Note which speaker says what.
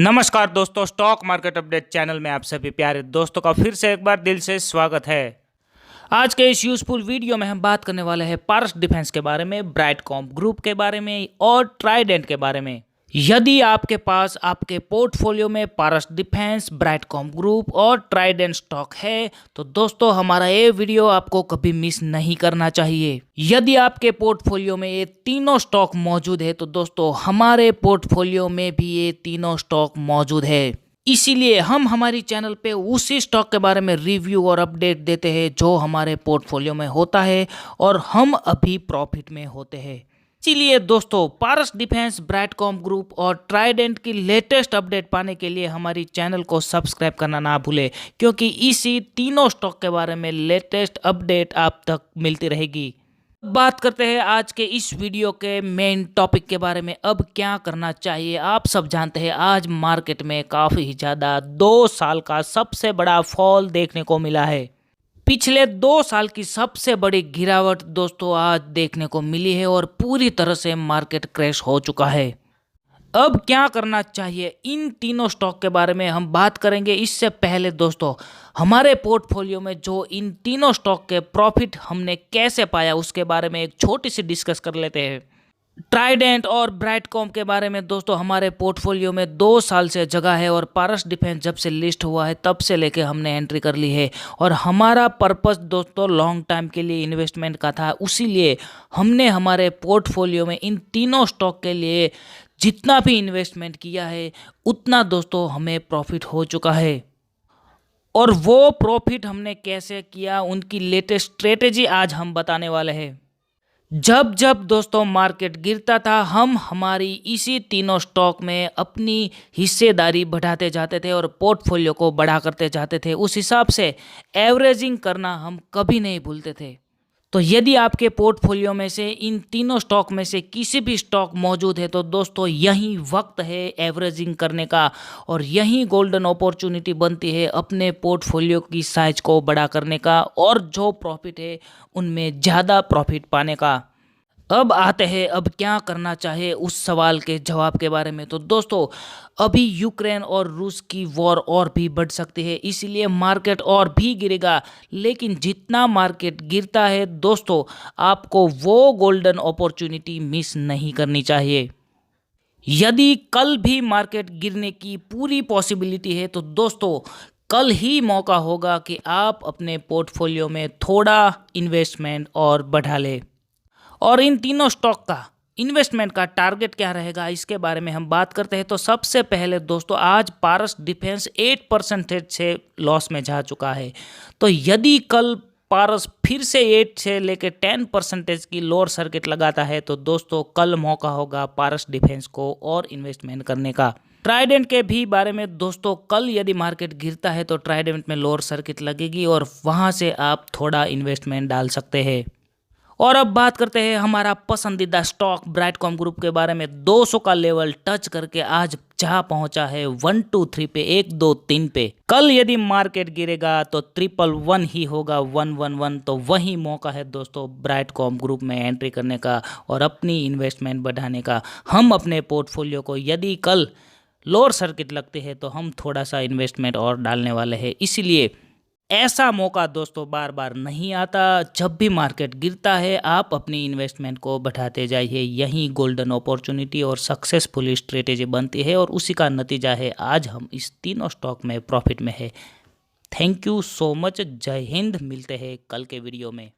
Speaker 1: नमस्कार दोस्तों, stock market update channel में आप सभी प्यारे दोस्तों का फिर से एक बार दिल से स्वागत है। आज के इस यूजफुल वीडियो में हम बात करने वाले हैं पारस डिफेंस के बारे में, ब्राइटकॉम ग्रुप के बारे में और ट्राइडेंट के बारे में। यदि आपके पास आपके पोर्टफोलियो में पारस डिफेंस, ब्राइटकॉम ग्रुप और ट्राइडेंट स्टॉक है तो दोस्तों हमारा ये वीडियो आपको कभी मिस नहीं करना चाहिए। यदि आपके पोर्टफोलियो में ये तीनों स्टॉक मौजूद है तो दोस्तों हमारे पोर्टफोलियो में भी ये तीनों स्टॉक मौजूद है। इसीलिए हम हमारी चैनल पे उसी स्टॉक के बारे में रिव्यू और अपडेट देते हैं जो हमारे पोर्टफोलियो में होता है और हम अभी प्रॉफिट में होते हैं। इसीलिए दोस्तों पारस डिफेंस, ब्राइटकॉम ग्रुप और ट्राइडेंट की लेटेस्ट अपडेट पाने के लिए हमारी चैनल को सब्सक्राइब करना ना भूले, क्योंकि इसी तीनों स्टॉक के बारे में लेटेस्ट अपडेट आप तक मिलती रहेगी। बात करते हैं आज के इस वीडियो के मेन टॉपिक के बारे में। अब क्या करना चाहिए, आप सब जानते हैं आज मार्केट में काफ़ी ज़्यादा 2 साल का सबसे बड़ा फॉल देखने को मिला है। पिछले 2 साल की सबसे बड़ी गिरावट दोस्तों आज देखने को मिली है और पूरी तरह से मार्केट क्रैश हो चुका है। अब क्या करना चाहिए, इन तीनों स्टॉक के बारे में हम बात करेंगे। इससे पहले दोस्तों हमारे पोर्टफोलियो में जो इन तीनों स्टॉक के प्रॉफिट हमने कैसे पाया उसके बारे में एक छोटी सी डिस्कस कर लेते हैं। ट्राइडेंट और ब्राइटकॉम के बारे में दोस्तों हमारे पोर्टफोलियो में 2 साल से जगह है और पारस डिफेंस जब से लिस्ट हुआ है तब से लेके हमने एंट्री कर ली है और हमारा पर्पस दोस्तों लॉन्ग टाइम के लिए इन्वेस्टमेंट का था। उसीलिए हमने हमारे पोर्टफोलियो में इन तीनों स्टॉक के लिए जितना भी इन्वेस्टमेंट किया है उतना दोस्तों हमें प्रॉफिट हो चुका है। और वो प्रॉफिट हमने कैसे किया, उनकी लेटेस्ट स्ट्रेटेजी आज हम बताने वाले हैं। जब जब दोस्तों मार्केट गिरता था हम हमारी इसी तीनों स्टॉक में अपनी हिस्सेदारी बढ़ाते जाते थे और पोर्टफोलियो को बड़ा करते जाते थे। उस हिसाब से एवरेजिंग करना हम कभी नहीं भूलते थे। तो यदि आपके पोर्टफोलियो में से इन तीनों स्टॉक में से किसी भी स्टॉक मौजूद है तो दोस्तों यही वक्त है एवरेजिंग करने का और यही गोल्डन अपॉर्चुनिटी बनती है अपने पोर्टफोलियो की साइज को बड़ा करने का और जो प्रॉफिट है उनमें ज़्यादा प्रॉफिट पाने का। अब आते हैं अब क्या करना चाहिए उस सवाल के जवाब के बारे में। तो दोस्तों अभी यूक्रेन और रूस की वॉर और भी बढ़ सकती है, इसलिए मार्केट और भी गिरेगा। लेकिन जितना मार्केट गिरता है दोस्तों आपको वो गोल्डन अपॉर्चुनिटी मिस नहीं करनी चाहिए। यदि कल भी मार्केट गिरने की पूरी पॉसिबिलिटी है तो दोस्तों कल ही मौका होगा कि आप अपने पोर्टफोलियो में थोड़ा इन्वेस्टमेंट और बढ़ा लें। और इन तीनों स्टॉक का इन्वेस्टमेंट का टारगेट क्या रहेगा इसके बारे में हम बात करते हैं। तो सबसे पहले दोस्तों आज पारस डिफेंस 8% से लॉस में जा चुका है। तो यदि कल पारस फिर से 8 से लेकर 10% की लोअर सर्किट लगाता है तो दोस्तों कल मौका होगा पारस डिफेंस को और इन्वेस्टमेंट करने का। ट्राइडेंट के भी बारे में दोस्तों कल यदि मार्केट गिरता है तो ट्राइडेंट में लोअर सर्किट लगेगी और वहाँ से आप थोड़ा इन्वेस्टमेंट डाल सकते हैं। और अब बात करते हैं हमारा पसंदीदा स्टॉक ब्राइटकॉम ग्रुप के बारे में। 200 का लेवल टच करके आज जहां पहुंचा है 1 2 3 पे, 1 2 3 पे। कल यदि मार्केट गिरेगा तो 111 ही होगा, 111। तो वही मौका है दोस्तों ब्राइटकॉम ग्रुप में एंट्री करने का और अपनी इन्वेस्टमेंट बढ़ाने का। हम अपने पोर्टफोलियो को यदि कल लोअर सर्किट लगते हैं तो हम थोड़ा सा इन्वेस्टमेंट और डालने वाले हैं। इसीलिए ऐसा मौका दोस्तों बार बार नहीं आता। जब भी मार्केट गिरता है आप अपनी इन्वेस्टमेंट को बढ़ाते जाइए, यही गोल्डन अपॉर्चुनिटी और सक्सेसफुल स्ट्रेटेजी बनती है और उसी का नतीजा है आज हम इस तीनों स्टॉक में प्रॉफिट में है। थैंक यू सो मच, जय हिंद। मिलते हैं कल के वीडियो में।